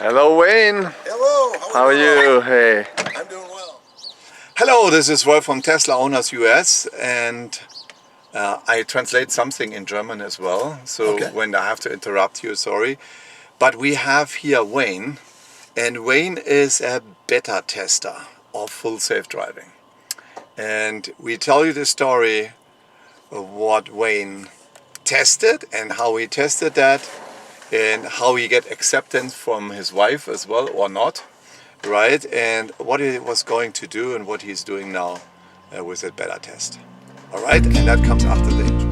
Hello, Wayne. Hello. How are you? Hey. I'm doing well. Hello, this is Rolf from Tesla Owners US, and I translate something in German as well. So when I have to interrupt you, sorry. But we have here Wayne, and Wayne is a beta tester of full safe driving. And we tell you the story of what Wayne tested and how he tested that, and how he get acceptance from his wife as well or not, right? And what he was going to do and what he's doing now with that beta test. All right, and that comes after the intro.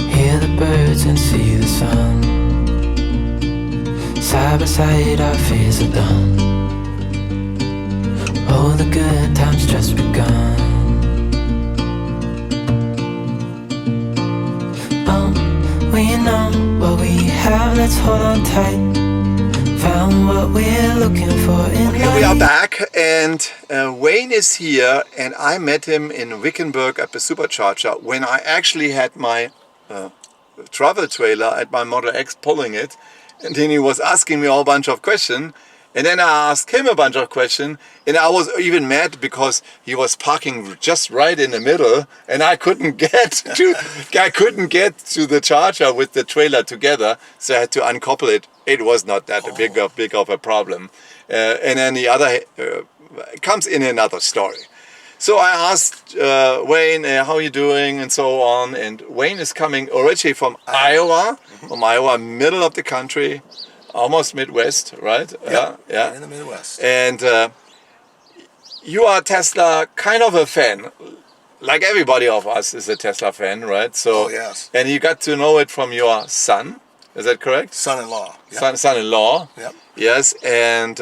Hear the birds and see the sun. Side by side our fears are done. Oh, the good times just begun. We know what we have, let's hold on tight. Found what we're looking for in life. Okay, we are back, and Wayne is here, and I met him in Wickenburg at the supercharger when I actually had my travel trailer at my Model X pulling it, and then he was asking me a whole bunch of questions. And then I asked him a bunch of questions, and I was even mad because he was parking just right in the middle, and I couldn't get to the charger with the trailer together, so I had to uncouple it. It was not that big of a problem. And then the other comes in another story. So I asked Wayne, how are you doing, and so on. And Wayne is coming originally from Iowa, middle of the country. Almost Midwest, right? Yeah, in the Midwest. And you are Tesla kind of a fan, like everybody of us is a Tesla fan, right? So, yes. And you got to know it from your son, is that correct? Son-in-law. Yep. Son-in-law. Yep. Yes, and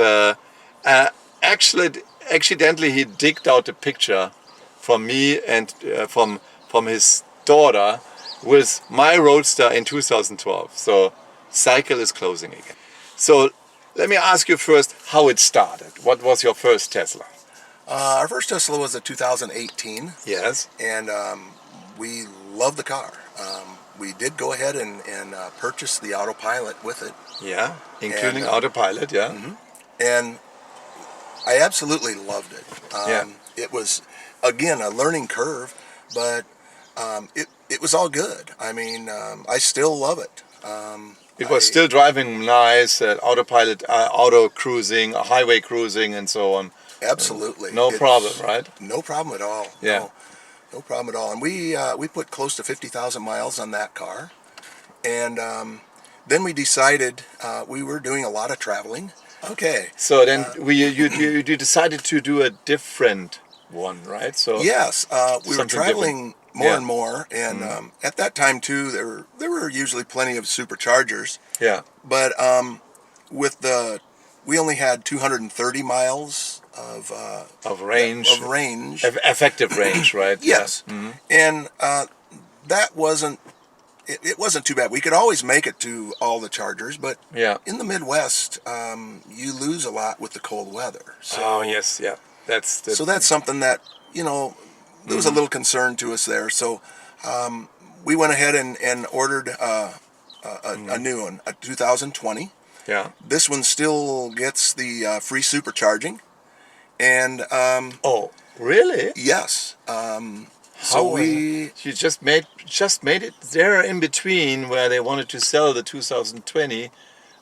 accidentally he digged out a picture from me and from his daughter with my Roadster in 2012. So cycle is closing again. So let me ask you first how it started. What was your first Tesla? Our first Tesla was a 2018. Yes. And we loved the car. We did go ahead and purchase the autopilot with it. Yeah, including autopilot, yeah. Mm-hmm. And I absolutely loved it. It was, again, a learning curve, but it was all good. I mean, I still love it. It was still driving nice, autopilot, auto cruising, highway cruising, and so on. Absolutely. No problem, right? No problem at all. Yeah. No problem at all. And we put close to 50,000 miles on that car. And then we decided we were doing a lot of traveling. Okay. So then you decided to do a different one, right? So yes, we were traveling more and more, and at that time too, there were usually plenty of superchargers. Yeah. But we only had 230 miles of range. Effective range, right? Yes. Yeah. Mm-hmm. And that wasn't. It wasn't too bad. We could always make it to all the chargers, but in the Midwest, you lose a lot with the cold weather. So, oh yes, yeah. That's something that there was a little concern to us there. So we went ahead and ordered a new one, a 2020. Yeah. This one still gets the free supercharging, and oh really? Yes. So you just made it there in between where they wanted to sell the 2020,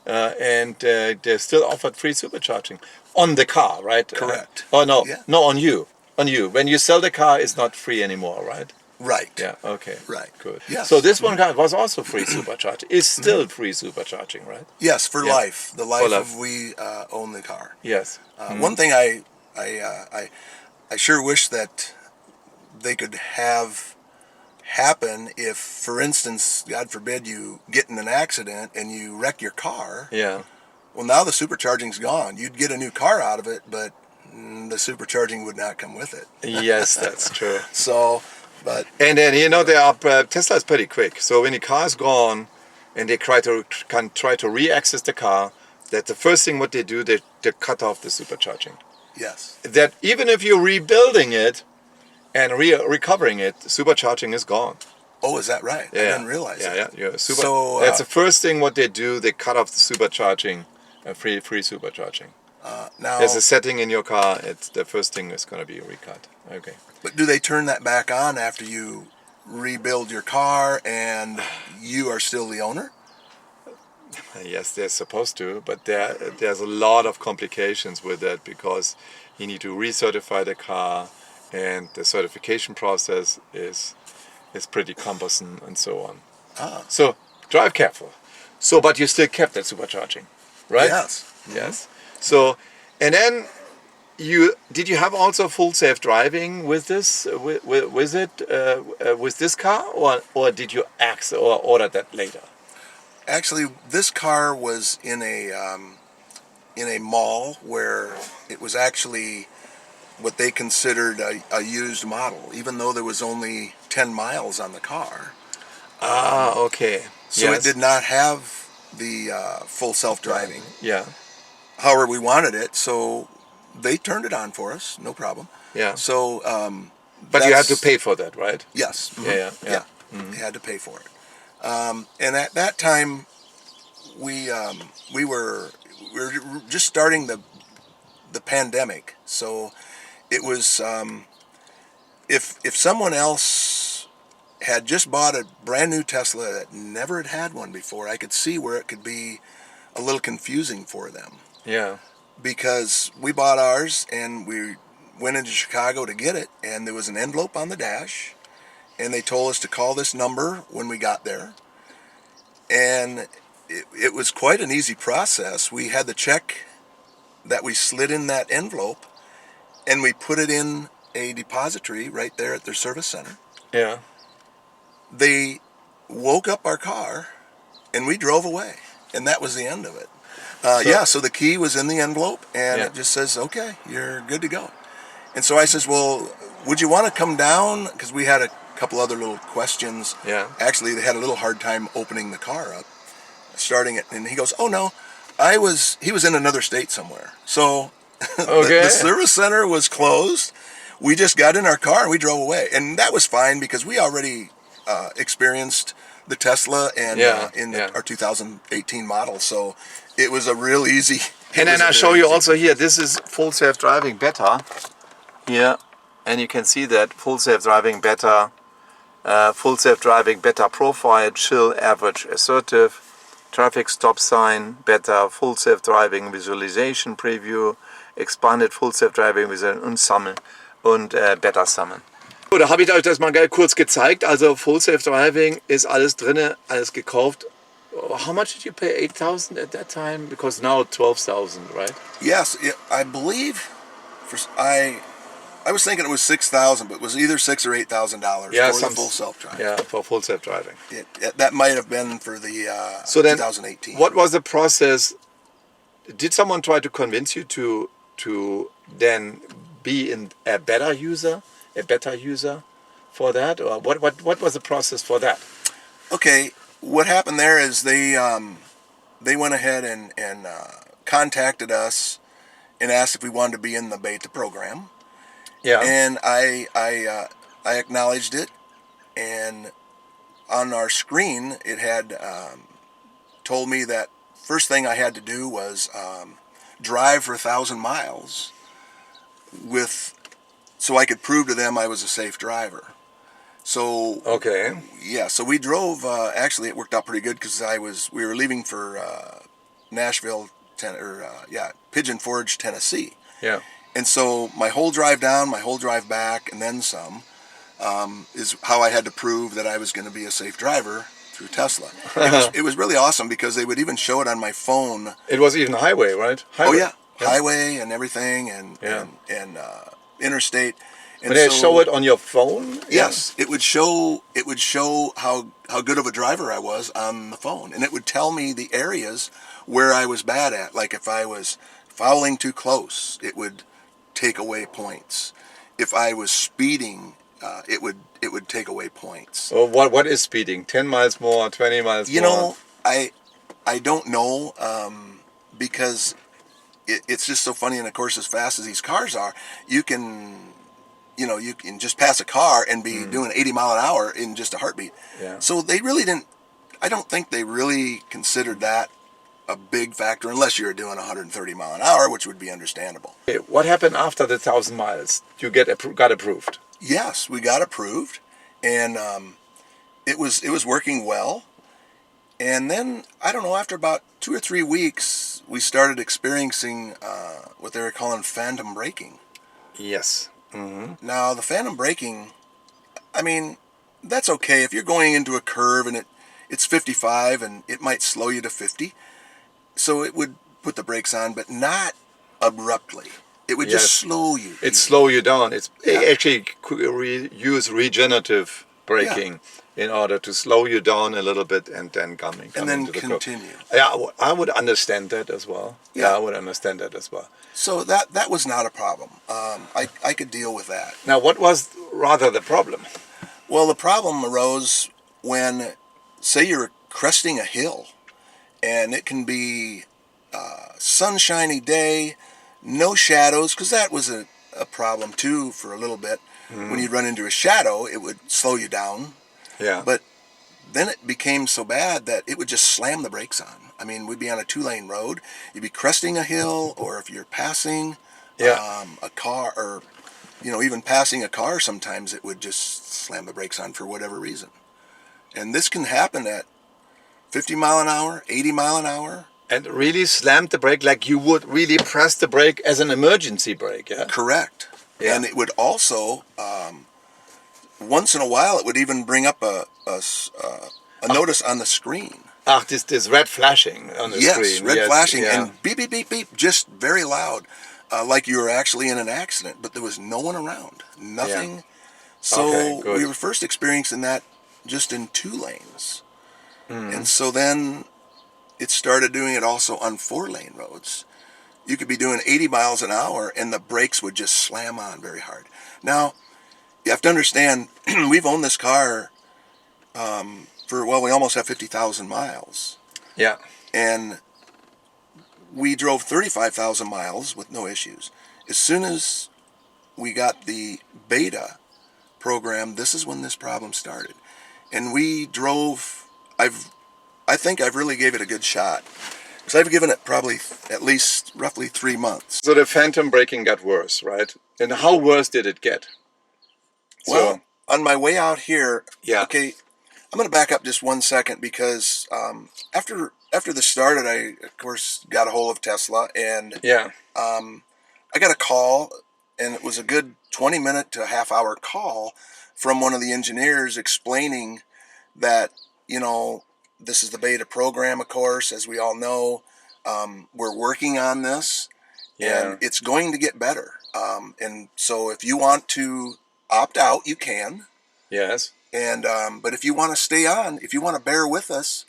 and they still offered free supercharging on the car, right? Correct. No, on you. When you sell the car, it's not free anymore, right? Right. Yeah. Okay. Right. Good. Yes. So this one was also free supercharging. It's still free supercharging, right? Yes, for life. The life of we own the car. Yes. One thing I sure wish that they could have happen if, for instance, God forbid, you get in an accident and you wreck your car. Yeah. Well, now the supercharging's gone. You'd get a new car out of it, but the supercharging would not come with it. Yes, that's true. So, but and then Tesla is pretty quick. So when the car is gone, and they try to re-access the car, that's the first thing what they do. They cut off the supercharging. Yes. That even if you're rebuilding it and recovering it, supercharging is gone. Oh, is that right? Yeah. I didn't realize that. Yeah. So that's the first thing what they do. They cut off the supercharging free supercharging. Now, There's a setting in your car. It's the first thing is going to be recut. Okay. but do they turn that back on after you rebuild your car and you are still the owner? Yes, they're supposed to, but there's a lot of complications with that because you need to recertify the car, and the certification process is pretty cumbersome and so on. So drive careful. So, but you still kept that supercharging, right? Yes. Yes. So, and then did you have also full safe driving with this with this car, or did you order that later? Actually, this car was in a mall where it was actually what they considered a used model, even though there was only 10 miles on the car. Okay. So Yes. it did not have the full self-driving. Yeah. However, we wanted it, so they turned it on for us, no problem. Yeah. So, But you had to that's- pay for that, right? Yes. Yeah. Yeah. You had to pay for it. And at that time, we were just starting the pandemic, so it was if someone else had just bought a brand new Tesla that never had one before, I could see where it could be a little confusing for them, Yeah. because we bought ours and we went into Chicago to get it, and there was an envelope on the dash, and they told us to call this number when we got there, and it was quite an easy process. We had the check that we slid in that envelope, and we put it in a depository right there at their service center. Yeah. They woke up our car, and we drove away, and that was the end of it. So the key was in the envelope, and Yeah. it just says, okay, you're good to go. And so I says, well, would you want to come down? Because we had a couple other little questions. Yeah. Actually, they had a little hard time opening the car up, starting it. And he goes, oh, no, he was in another state somewhere. So Okay. the service center was closed. We just got in our car and we drove away. And that was fine because we already experienced the Tesla and our 2018 model. So it was a real easy. And then I show you also here, this is full self-driving beta here, and you can see that full self-driving beta, profile, chill, average, assertive, traffic stop sign, beta, full self-driving visualization preview, expanded full self-driving und Summon und Beta Summon. So, da habe ich euch das mal kurz gezeigt. Also full self-driving ist alles drinne, alles gekauft. How much did you pay? 8,000 at that time? Because now 12,000, right? Yes, I believe. I was thinking it was $6,000, but it was either $6,000 or $8,000 for the full self-driving. Yeah, for full self-driving. That might have been for the So then, 2018. what was the process? Did someone try to convince you to then be a beta user for that, or what was the process for that? Okay, what happened there is they went ahead and contacted us and asked if we wanted to be in the beta program. Yeah. And I acknowledged it, and on our screen it had told me that first thing I had to do was drive for 1,000 miles so I could prove to them I was a safe driver. So Okay. yeah, so we drove. Actually, it worked out pretty good because we were leaving for Nashville, Pigeon Forge, Tennessee. Yeah. And so my whole drive down, my whole drive back, and then some, is how I had to prove that I was going to be a safe driver through Tesla. It was really awesome because they would even show it on my phone. It was even highway, right? Highway. Oh yeah, highway and everything, and interstate. And But they so- show it on your phone? Yes, it would show how good of a driver I was on the phone, and it would tell me the areas where I was bad at. Like if I was fouling too close, it would take away points. If I was speeding, it would take away points. So what is speeding? 10 miles more, 20 miles You more? know, I don't know, because it's just so funny. And of course, as fast as these cars are, you can just pass a car and be doing 80 mile an hour in just a heartbeat. Yeah. So they really didn't. I don't think they really considered that a big factor unless you're doing 130 mile an hour, which would be understandable. Okay, what happened after the 1,000 miles? You got approved. Yes, we got approved, and it was working well. And then I don't know, after about 2 or 3 weeks, we started experiencing what they were calling phantom braking. Yes. Now the phantom braking, I mean, that's okay if you're going into a curve and it's 55 and it might slow you to 50. So it would put the brakes on, but not abruptly. It would just Yes. slow you. It slow you down. It Yeah. actually use regenerative braking in order to slow you down a little bit and then come And then into the curve. continue. Yeah, I would understand that as well. Yeah. I would understand that as well. So that was not a problem. I could deal with that. Now, what was rather the problem? Well, the problem arose when, say, you're cresting a hill, and it can be a sunshiny day, no shadows, because that was a problem too for a little bit. When you'd run into a shadow, it would slow you down. Yeah. But then it became so bad that it would just slam the brakes on. I mean, we'd be on a 2-lane road, you'd be cresting a hill, or if you're passing a car, or even passing a car, sometimes it would just slam the brakes on for whatever reason. And this can happen at 50 mile an hour, 80 mile an hour. And really slammed the brake like you would really press the brake as an emergency brake, yeah? Correct. Yeah. And it would also, once in a while, it would even bring up a notice on the screen. This red flashing on the screen. Yes, red flashing, yeah. and beep, beep, beep, beep, just very loud, like you were actually in an accident, but there was no one around, nothing. Yeah. So Okay, good. we were first experiencing that just in 2 lanes. And so then it started doing it also on 4-lane roads. You could be doing 80 miles an hour and the brakes would just slam on very hard. Now, you have to understand, we've owned this car we almost have 50,000 miles. Yeah. And we drove 35,000 miles with no issues. As soon as we got the beta program, this is when this problem started. And we drove, I think I've really gave it a good shot. Because I've given it probably at least roughly 3 months. So the phantom braking got worse, right? And how worse did it get? Well, on my way out here, Yeah. okay, I'm going to back up just 1 second because after this started, I, of course, got a hold of Tesla, and Yeah. I got a call, and it was a good 20-minute to a half-hour call from one of the engineers explaining that, this is the beta program, of course, as we all know. We're working on this, and it's going to get better. And so if you want to opt out, you can. Yes. And but if you want to stay on, if you want to bear with us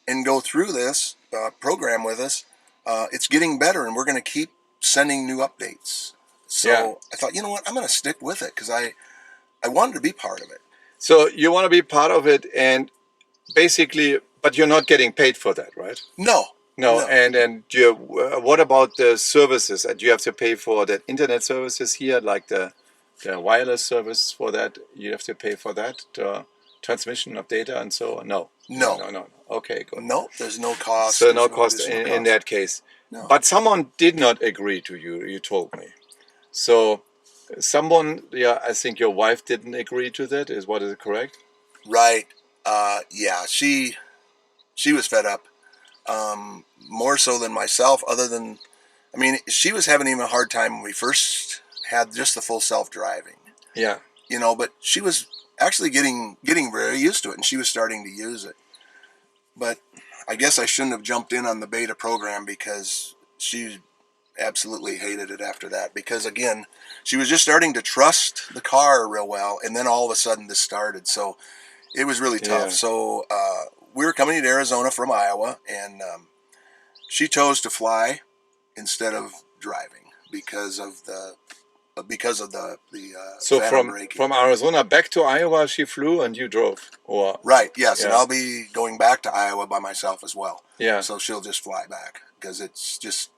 and go through this program with us, it's getting better, and we're going to keep sending new updates. So I thought, you know what, I'm going to stick with it because I wanted to be part of it. So you want to be part of it, and basically, but you're not getting paid for that, right? No. And you, what about the services? Do you have to pay for the internet services here, like the wireless service for that? You have to pay for that, transmission of data and so on? No. Okay, good. No, there's no cost. So no cost in that case. No. But someone did not agree to you, you told me. So someone, I think your wife didn't agree to that, is it correct? Right. Yeah, she was fed up. More so than myself, she was having even a hard time when we first had just the full self-driving. Yeah. But she was actually getting very used to it, and she was starting to use it. But I guess I shouldn't have jumped in on the beta program because she absolutely hated it after that. Because again, she was just starting to trust the car real well, and then all of a sudden this started. So it was really tough. Yeah. So we were coming to Arizona from Iowa, and she chose to fly instead of driving because of the So phantom braking. from Arizona back to Iowa, she flew and you drove, or Right, yes, and Yeah. I'll be going back to Iowa by myself as well. Yeah. So she'll just fly back because it's just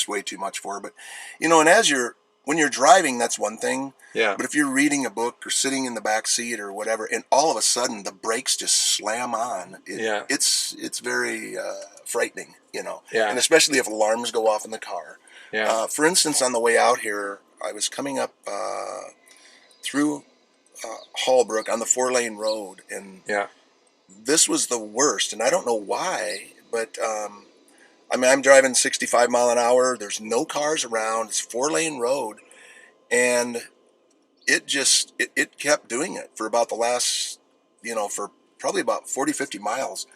way too much for her. But and as you're when you're driving, that's one thing. Yeah. But if you're reading a book or sitting in the back seat or whatever, and all of a sudden the brakes just slam on, Yeah. it's very frightening, Yeah. And especially if alarms go off in the car. Yeah. For instance, on the way out here, I was coming up through Hallbrook on the 4-lane road, and Yeah. this was the worst. And I don't know why, but I mean, I'm driving 65 mile an hour. There's no cars around. It's 4-lane road, and it kept doing it for about the last, for probably about 40, 50 miles.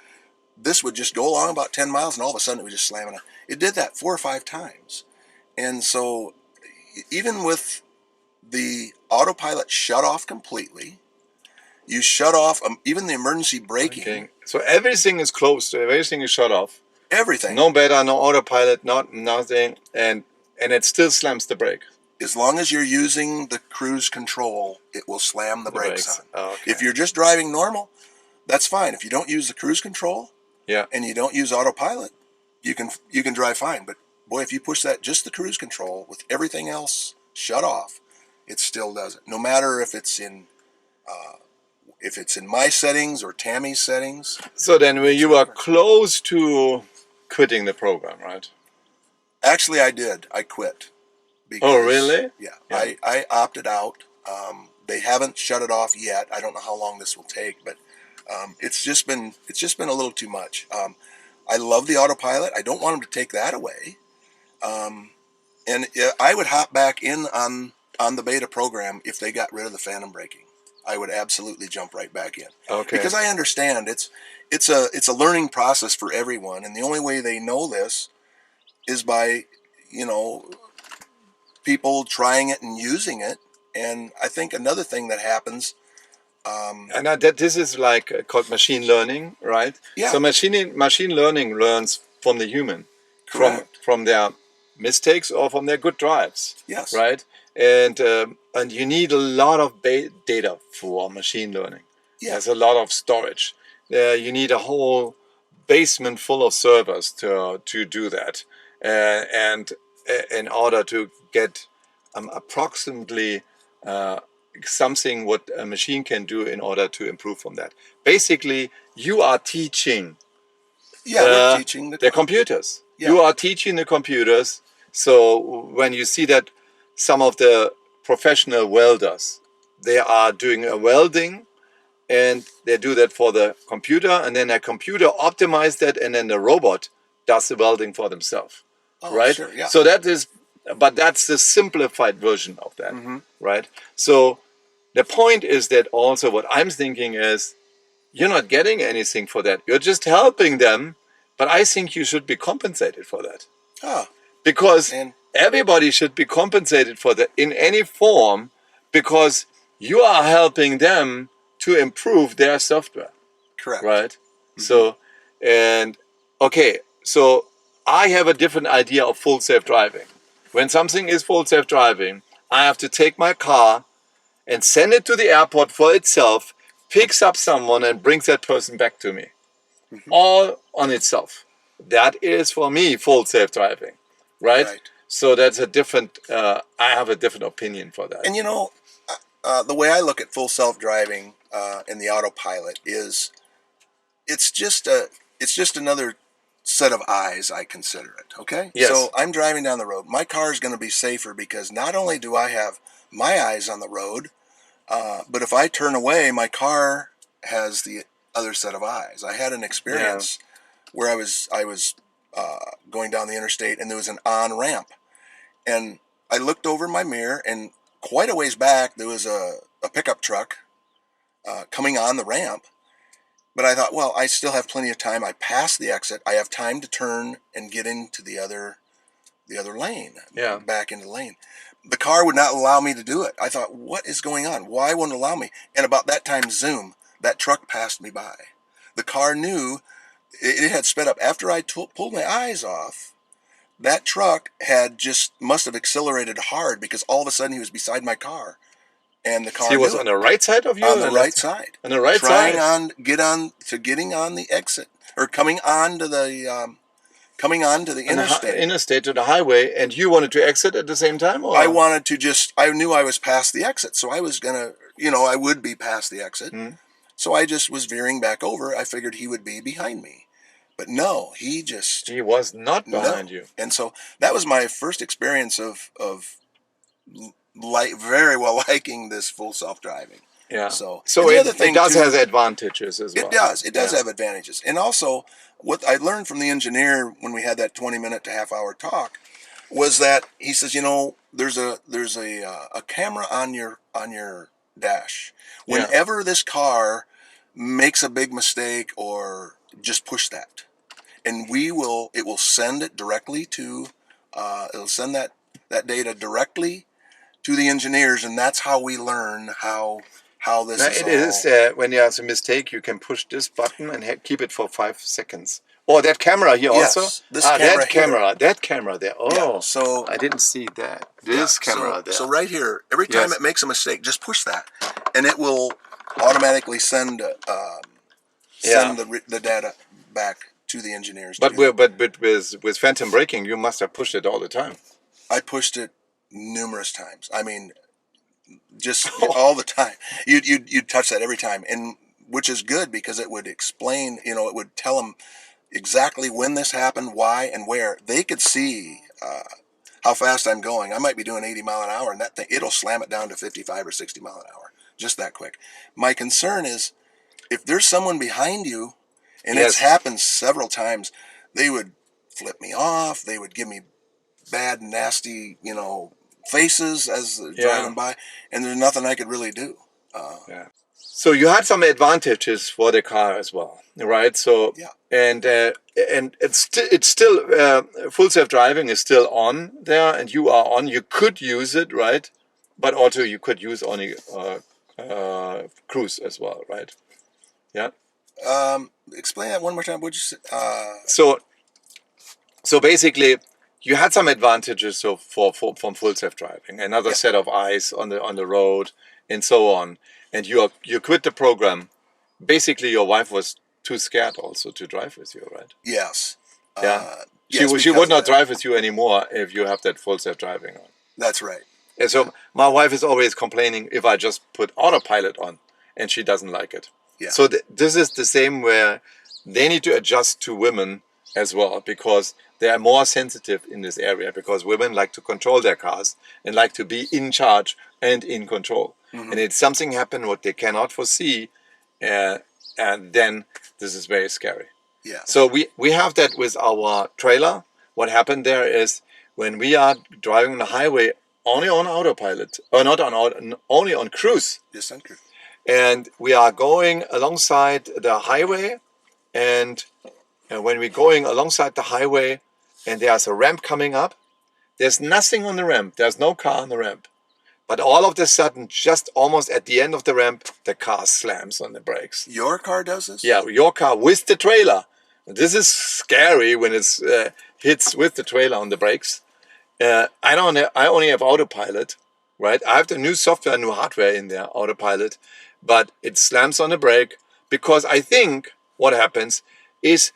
This would just go along about 10 miles, and all of a sudden it was just slamming. It did that 4 or 5 times. And so even with the autopilot shut off completely, you shut off even the emergency braking, Okay. So everything is closed. Everything is shut off. everything. No beta, no autopilot, nothing, and it still slams the brake. As long as you're using the cruise control, it will slam the brakes on. Oh, okay. If you're just driving normal, that's fine. If you don't use the cruise control, Yeah. and you don't use autopilot, you can drive fine. But boy, if you push that just the cruise control with everything else shut off, it still does it. No matter if it's in my settings or Tammy's settings. So then, when you are close to quitting the program, right? Actually, I did. I quit. Because, Oh, really? Yeah. Yeah. I opted out. They haven't shut it off yet. I don't know how long this will take, but it's just been a little too much. I love the autopilot. I don't want them to take that away. And I would hop back in on the beta program if they got rid of the phantom braking. I would absolutely jump right back in. Okay. Because I understand it's a learning process for everyone, and the only way they know this is by people trying it and using it. And I think another thing that happens. And that this is like called machine learning, right? Yeah. So machine learning learns from the human, Correct. from their mistakes or from their good drives. Yes. Right. And you need a lot of data for machine learning. Yeah. There's a lot of storage. You need a whole basement full of servers to do that, and in order to get approximately something what a machine can do in order to improve from that. Basically, you are teaching We're teaching the computers. Yeah. You are teaching the computers. So when you see that some of the professional welders, they are doing a welding, and they do that for the computer, and then a computer optimizes that, and then the robot does the welding for themselves. Oh, Right? sure, yeah. So that's the simplified version of that, Mm-hmm. right? So the point is that also what I'm thinking is you're not getting anything for that. You're just helping them, but I think you should be compensated for that. Ah, Because and everybody should be compensated for that in any form, because you are helping them to improve their software, correct. right? Mm-hmm. So, and okay, so I have a different idea of full self-driving. When something is full self-driving, I have to take my car and send it to the airport for itself, picks up someone and brings that person back to me. Mm-hmm. All on itself. That is for me full self-driving, right? Right. So that's a different, I have a different opinion for that. And the way I look at full self-driving and the autopilot is it's just another set of eyes, I consider it. Okay. Yes. So I'm driving down the road. My car is going to be safer because not only do I have my eyes on the road, but if I turn away, my car has the other set of eyes. I had an experience where I was going down the interstate, and there was an on ramp, and I looked over my mirror, and quite a ways back there was a pickup truck coming on the ramp. But I thought, well, I still have plenty of time. I passed the exit. I have time to turn and get into the other lane. Yeah. Back into the lane. The car would not allow me to do it. I thought, what is going on? Why won't it allow me? And about that time, zoom, that truck passed me by. The car knew it had sped up. After I pulled my eyes off, that truck must have accelerated hard, because all of a sudden he was beside my car. And the car He was on the right side of you? on the right side. On the right trying side? getting on the exit, or coming on to coming onto the interstate. To the highway, and you wanted to exit at the same time, or I wanted to I knew I was past the exit, so I was gonna, I would be past the exit. So I just was veering back over. I figured he would be behind me, but no, he was not behind you. And so that was my first experience of very well liking this full self-driving. Yeah. So it does have advantages as well. It does have advantages. And also, what I learned from the engineer when we had that 20-minute to half-hour talk was that he says, there's a camera on your dash. Whenever this car makes a big mistake, or just push that, and it will send it directly to it'll send that data directly to the engineers, and that's how we learn how this is. When you have a mistake, you can push this button and keep it for 5 seconds. Oh, that camera here also? That camera there. Oh, yeah, so I didn't see that. This camera there. So right here, every time it makes a mistake, just push that, and it will automatically send the data back to the engineers. But with phantom braking, you must have pushed it all the time. I pushed it numerous times. I mean, just all the time. You'd touch that every time, and which is good because it would explain. It would tell them exactly when this happened, why, and where. They could see how fast I'm going. I might be doing 80 mile an hour, and that thing, it'll slam it down to 55 or 60 mile an hour, just that quick. My concern is if there's someone behind you, and it's happened several times, they would flip me off. They would give me bad, nasty, faces as they're driving by, and there's nothing I could really do. So you had some advantages for the car as well, right? So and it's still full self-driving is still on there, and you are on. You could use it, right? But also you could use only cruise as well, right? Yeah. Explain that one more time. Would you say? So basically, you had some advantages from full self-driving, another set of eyes on the road, and so on. And you quit the program. Basically, your wife was too scared also to drive with you, right? Yes. Yeah. She would not drive with you anymore if you have that full self-driving on. That's right. And so my wife is always complaining if I just put autopilot on, and she doesn't like it. Yeah. So this is the same where they need to adjust to women as well, because they are more sensitive in this area, because women like to control their cars and like to be in charge and in control. And if something happens what they cannot foresee, and then this is very scary. Yeah. So we have that with our trailer. What happened there is when we are driving on the highway only on autopilot, or not on auto, only on cruise. Yes, on cruise. And we are going alongside the highway, and when we're going alongside the highway and there's a ramp coming up, there's nothing on the ramp. There's no car on the ramp. But all of a sudden, just almost at the end of the ramp, the car slams on the brakes. Your car does this? Yeah, your car with the trailer. This is scary when it hits with the trailer on the brakes. I only have autopilot, right? I have the new software, new hardware in there, autopilot, but it slams on the brake because I think what happens is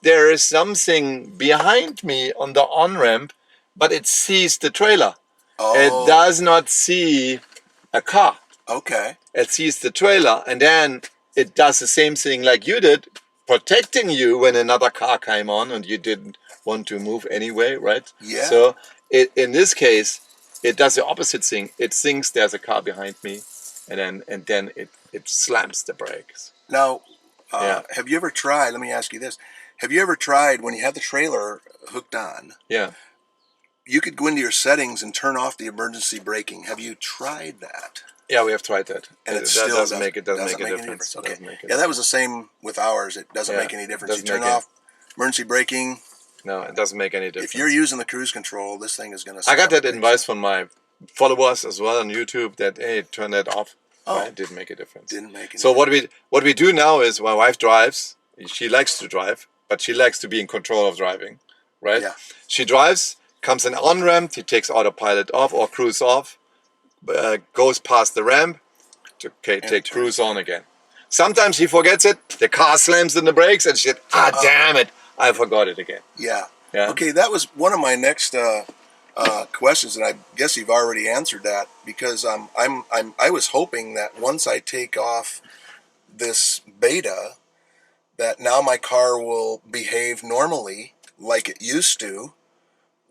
there is something behind me on the on-ramp, but it sees the trailer. Oh. It does not see a car. Okay. It sees the trailer, and then it does the same thing like you did, protecting you when another car came on and you didn't want to move anyway, right? Yeah. So in this case, it does the opposite thing. It thinks there's a car behind me, and then it slams the brakes. Now, have you ever tried, let me ask you this, have you ever tried when you have the trailer hooked on, Yeah. you could go into your settings and turn off the emergency braking. Have you tried that? Yeah, we have tried that. And it that still doesn't make a difference. Okay. Doesn't make a Yeah, that was the same with ours. It doesn't make any difference. You turn off emergency braking. No, it doesn't make any difference. If you're using the cruise control, this thing is going to... I got that advice from my followers as well on YouTube that, hey, turn that off. Oh. It didn't make a difference. Didn't make any So what we do now is my wife drives. She likes to drive, but she likes to be in control of driving, right? Yeah. She drives, comes an on-ramp, he takes autopilot off or cruise off, goes past the ramp, take cruise on again. Sometimes he forgets it, the car slams in the brakes and shit, damn it, I forgot it again. Yeah. Yeah. Okay, that was one of my next questions, and I guess you've already answered that because I was hoping that once I take off this beta, that now my car will behave normally like it used to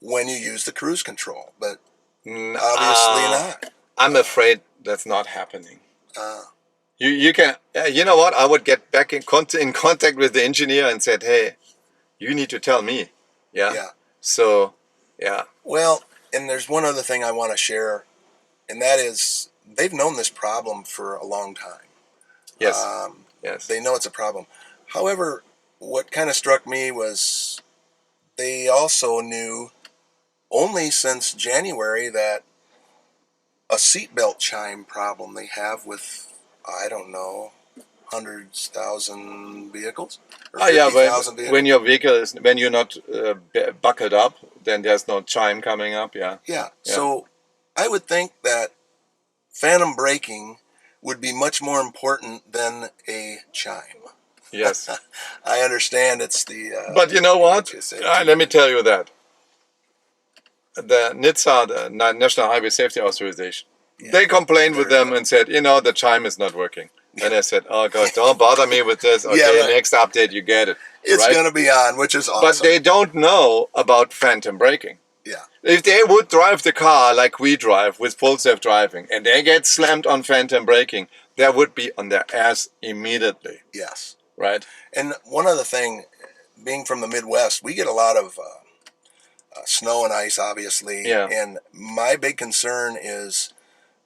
when you use the cruise control, but obviously not. I'm afraid that's not happening. Uh, You can, you know what? I would get back in contact with the engineer and said, hey, you need to tell me. Yeah. yeah. So, yeah. Well, and there's one other thing I want to share, and that is they've known this problem for a long time. Yes. Yes. They know it's a problem. However, what kind of struck me was they also knew only since January that a seatbelt chime problem they have with, I don't know, hundreds, thousand vehicles? Or Yeah, 50,000 but vehicles? when your vehicle is, when you're not buckled up, then there's no chime coming up. Yeah. Yeah. So I would think that phantom braking would be much more important than a chime. Yes. I understand it's the. But you know what? HSA. Let me tell you that. The NHTSA, the National Highway Safety Authorization, they complained with them and said, you know, the chime is not working. And I said, oh God, don't bother me with this. Okay, next update you get it. It's going to be on, which is awesome. But they don't know about phantom braking. Yeah. If they would drive the car like we drive with full self-driving and they get slammed on phantom braking, they would be on their ass immediately. Yes. Right? And one other thing, being from the Midwest, we get a lot of snow and ice, obviously. Yeah. And my big concern is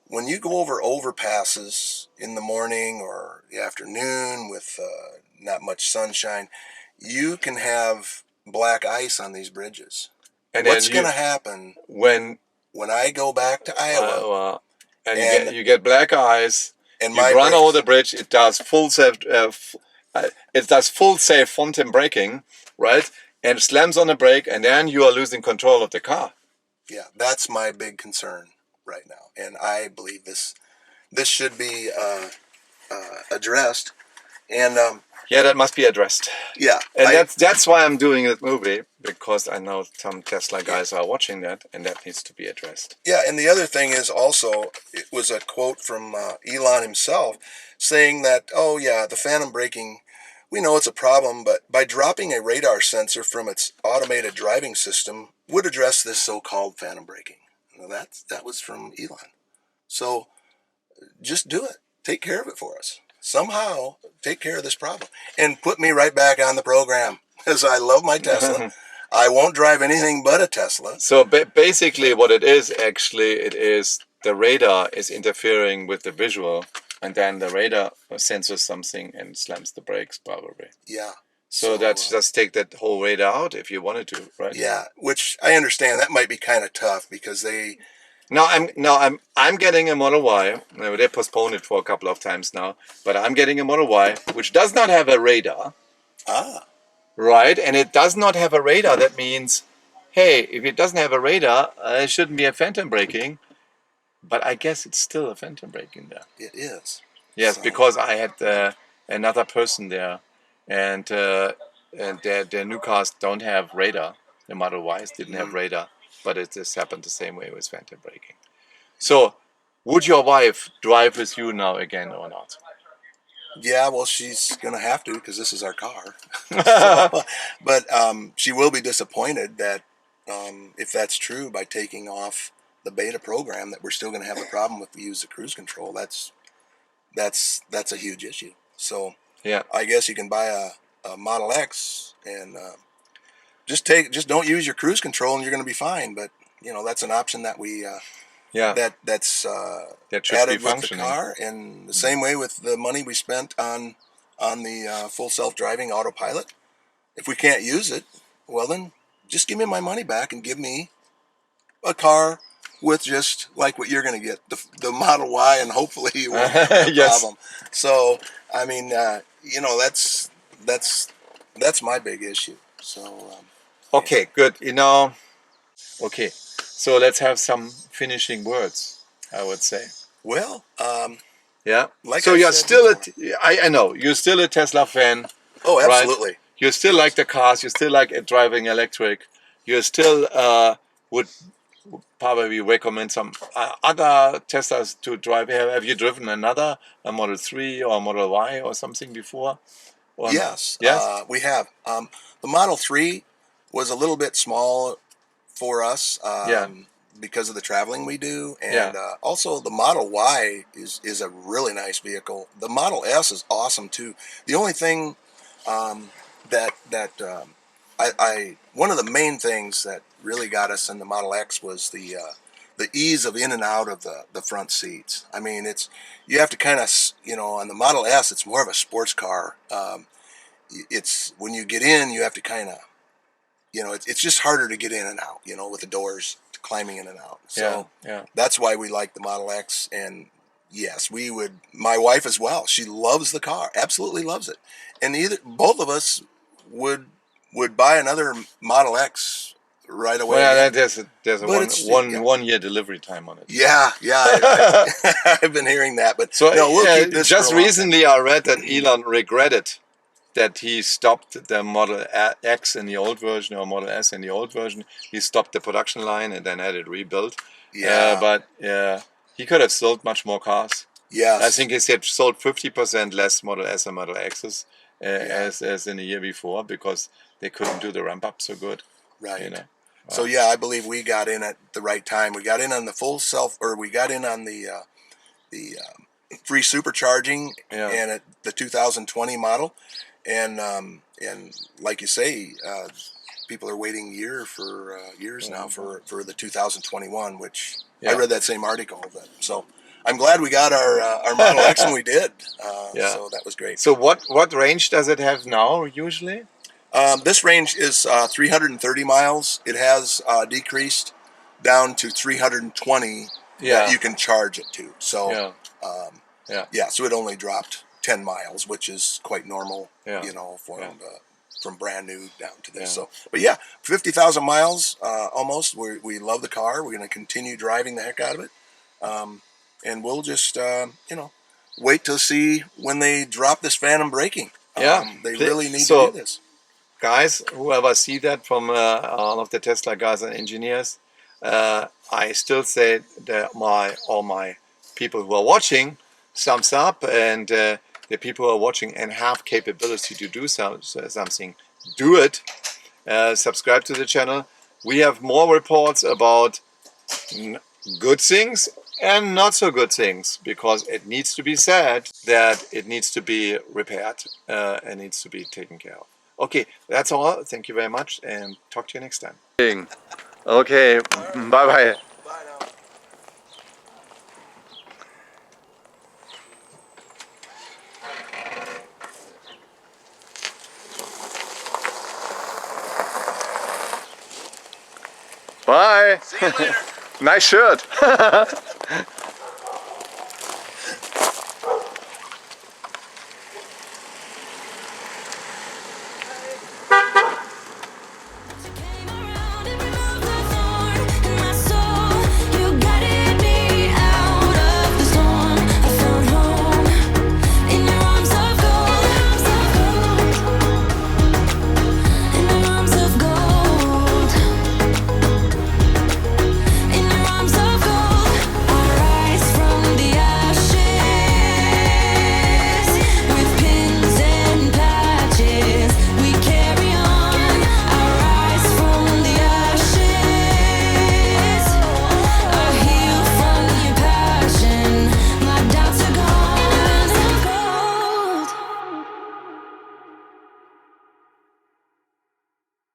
when you go over overpasses in the morning or the afternoon with not much sunshine, you can have black ice on these bridges. And what's going to happen when I go back to Iowa and you get black ice and you run over the bridge? It does full safe phantom braking, right? And slams on the brake, and then you are losing control of the car. Yeah, that's my big concern right now, and I believe this should be addressed. And yeah, that must be addressed. Yeah, and that's why I'm doing that movie, because I know some Tesla guys are watching that, and that needs to be addressed. Yeah, and the other thing is also, it was a quote from Elon himself saying that, oh yeah, the phantom braking, we know it's a problem, but by dropping a radar sensor from its automated driving system would address this so-called phantom braking. Well, that was from Elon. So just do it. Take care of it for us. Somehow take care of this problem and put me right back on the program, because I love my Tesla. I won't drive anything but a Tesla. So basically what it is, actually, it is the radar is interfering with the visual, and then the radar senses something and slams the brakes, probably. Yeah. So that's just take that whole radar out if you wanted to, right? Yeah, which I understand that might be kind of tough because they. I'm getting a Model Y. They postponed it for a couple of times now, but I'm getting a Model Y which does not have a radar. Ah. Right, and it does not have a radar. That means, hey, if it doesn't have a radar, it shouldn't be a phantom braking. But I guess it's still a phantom braking there. It is. Yes, because I had another person there, and their new cars don't have radar. The Model Ys didn't have radar, but it just happened the same way with phantom braking. So, would your wife drive with you now again or not? Yeah, well, she's going to have to because this is our car. But she will be disappointed that if that's true, by taking off the beta program, that we're still going to have a problem if we use the cruise control. That's a huge issue. So yeah, I guess you can buy a Model X and just don't use your cruise control and you're going to be fine. But that's an option that we that's added with the car, and the same way with the money we spent on the full self-driving autopilot. If we can't use it, well then just give me my money back and give me a car with just like what you're going to get, the Model Y, and hopefully it won't have a problem. So I mean, that's my big issue. So okay, good. Okay. So let's have some finishing words, I would say. Well, yeah. Like so I you're said still before. I know you're still a Tesla fan. Oh, absolutely. Right? you still like the cars, you still like driving electric, you still would probably recommend some other Teslas to drive. Have you driven a Model 3 or a Model Y or something before? Or Yes, yes? we have. The Model 3 was a little bit small for us Yeah. because of the traveling we do, Yeah. and also the Model Y is a really nice vehicle. The Model S is awesome too. The only thing that one of the main things that really got us in the Model X was the ease of in and out of the front seats. I mean, you have to kind of, on the Model S, it's more of a sports car. It's when you get in, you have to kind of, it's just harder to get in and out, with the doors climbing in and out. So that's why we like the Model X. And yes, my wife as well. She loves the car, absolutely loves it. And both of us would buy another Model X right away. Well, there's a But one year delivery time on it. Yeah, I've been hearing that. But So no, we'll keep this just for a long recently I read that Elon regretted that he stopped the Model X in the old version or Model S in the old version. He stopped the production line and then had it rebuilt. Yeah. But he could have sold much more cars. Yes. I think he said sold 50% less Model S and Model X's as in the year before because they couldn't do the ramp up so good. Right. So yeah, I believe we got in at the right time. We got in on the we got in on the free supercharging and at the 2020 model, and like you say, people are waiting years now for the 2021, which I read that same article. So I'm glad we got our Model X when we did. So that was great. So what range does it have now usually? This range is 330 miles. It has decreased down to 320 that you can charge it to. So so it only dropped 10 miles, which is quite normal, from brand new down to this. So, but 50,000 miles almost. We love the car. We're going to continue driving the heck out of it, and we'll just wait to see when they drop this phantom braking. They really need to do this. Guys, whoever see that from all of the Tesla guys and engineers, I still say that all my people who are watching, thumbs up, and the people who are watching and have capability to do something, do it. Subscribe to the channel. We have more reports about good things and not so good things, because it needs to be said that it needs to be repaired and needs to be taken care of. Okay, that's all. Thank you very much, and talk to you next time. Okay, bye-bye. Bye now. Bye. See you later. Nice shirt.